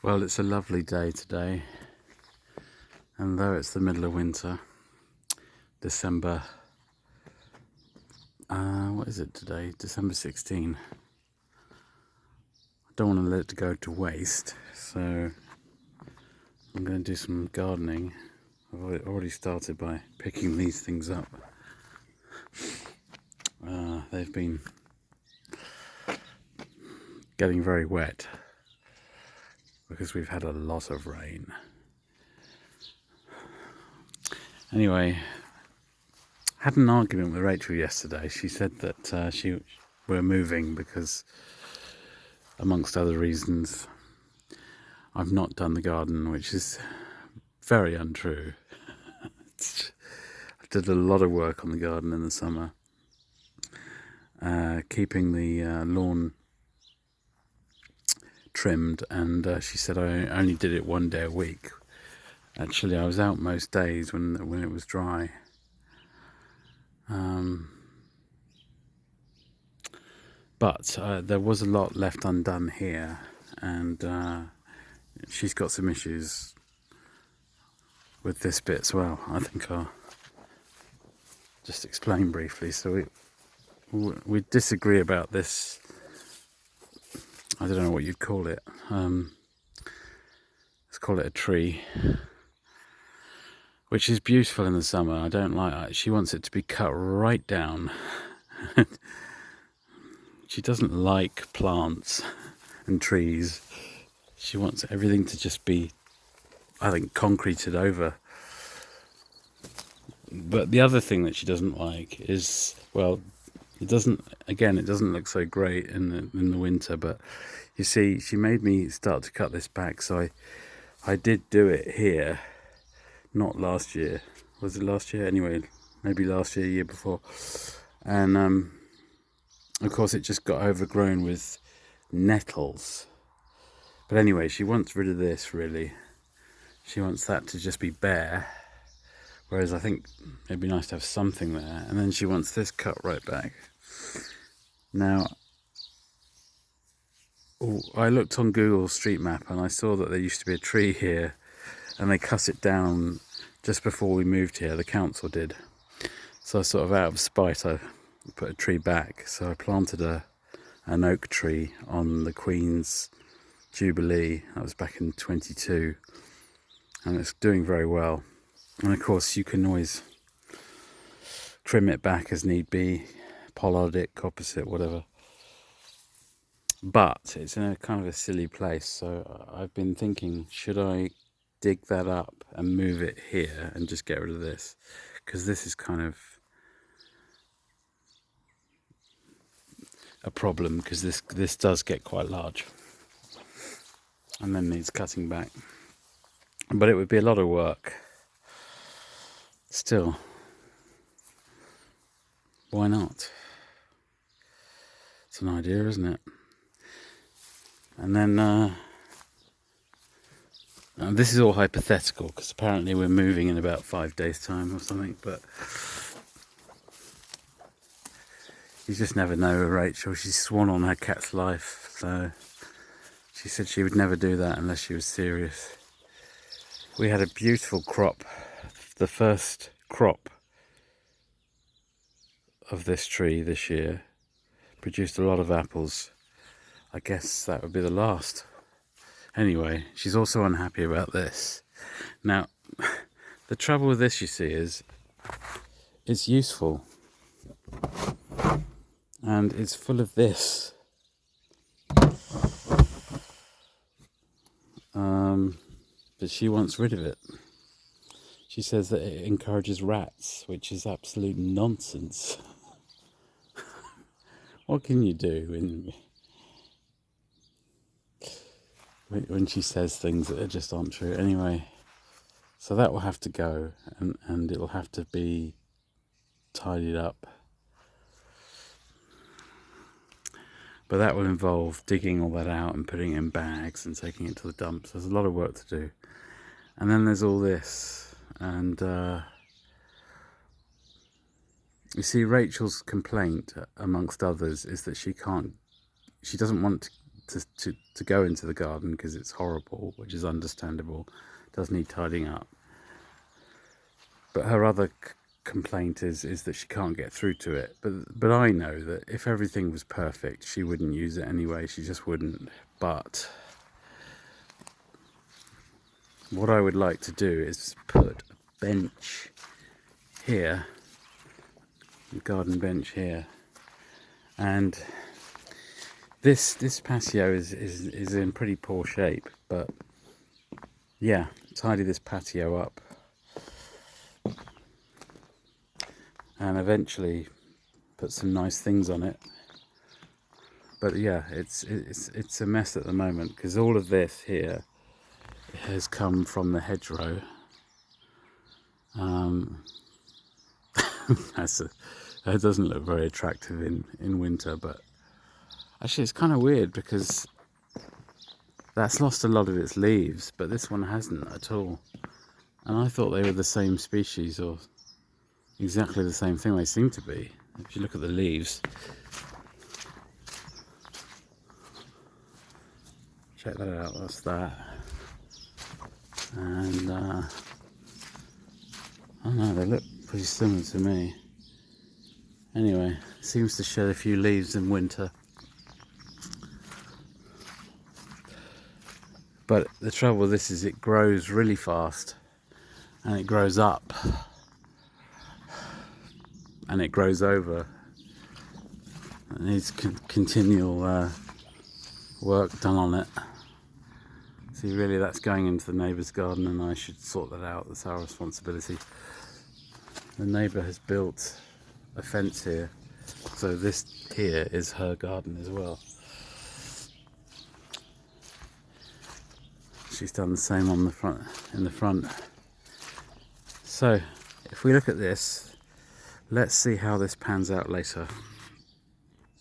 Well, it's a lovely day today, and though it's the middle of winter, December, what is it today? December 16. I don't want to let it go to waste, so I'm going to do some gardening. I've already started by picking these things up. They've been getting very wet because we've had a lot of rain. Anyway, I had an argument with Rachel yesterday. She said that we're moving because, amongst other reasons, I've not done the garden, which is very untrue. I did a lot of work on the garden in the summer, keeping the lawn trimmed, and she said I only did it one day a week. Actually, I was out most days when it was dry. But there was a lot left undone here, and she's got some issues with this bit as well. I think I'll just explain briefly. So we disagree about this. I don't know what you'd call it. Let's call it a tree, which is beautiful in the summer. I don't like it. She wants it to be cut right down. She doesn't like plants and trees. She wants everything to just be, I think, concreted over. But the other thing that she doesn't like is, well, it doesn't look so great in the winter, but you see, she made me start to cut this back, so I did do it here, not last year. Was it last year? Anyway, maybe last year, year before. And of course it just got overgrown with nettles. But anyway, she wants rid of this, really. She wants that to just be bare, whereas I think it'd be nice to have something there. And then she wants this cut right back. Now, I looked on Google Street Map and I saw that there used to be a tree here, and they cut it down just before we moved here. The council did. So sort of out of spite, I put a tree back. So I planted an oak tree on the Queen's Jubilee. That was back in 22, and it's doing very well. And of course, you can always trim it back as need be, pollard it, coppice it, whatever. But it's in a kind of a silly place, so I've been thinking, should I dig that up and move it here and just get rid of this? Because this is kind of a problem, because this does get quite large and then needs cutting back. But it would be a lot of work. Still, why not? It's an idea, isn't it? And then this is all hypothetical, because apparently we're moving in about 5 days' time or something, but you just never know with Rachel. She's sworn on her cat's life, so she said she would never do that unless she was serious. We had a beautiful crop, the first crop of this tree this year, produced a lot of apples. I guess that would be the last. Anyway, she's also unhappy about this. Now, the trouble with this, you see, is it's useful, and it's full of this. But she wants rid of it. She says that it encourages rats, which is absolute nonsense. What can you do when she says things that just aren't true? Anyway, so that will have to go, and it'll have to be tidied up. But that will involve digging all that out and putting it in bags and taking it to the dumps. There's a lot of work to do. And then there's all this. And you see, Rachel's complaint, amongst others, is that she doesn't want to go into the garden because it's horrible, which is understandable. Does need tidying up. But her other complaint is that she can't get through to it. But I know that if everything was perfect, she wouldn't use it anyway. She just wouldn't. But what I would like to do is put a bench here, a garden bench here, and this patio is in pretty poor shape. But yeah, tidy this patio up, and eventually put some nice things on it. But yeah, it's a mess at the moment because all of this here has come from the hedgerow. That doesn't look very attractive in winter, but actually it's kind of weird because that's lost a lot of its leaves, but this one hasn't at all. And I thought they were the same species or exactly the same thing. They seem to be. If you look at the leaves, check that out. That's that. And I don't know, they look pretty similar to me. Anyway, it seems to shed a few leaves in winter. But the trouble with this is it grows really fast, and it grows up, and it grows over. It needs continual work done on it. See, really that's going into the neighbour's garden, and I should sort that out. That's our responsibility. The neighbour has built a fence here, so this here is her garden as well. She's done the same on the front, in the front. So if we look at this, let's see how this pans out later.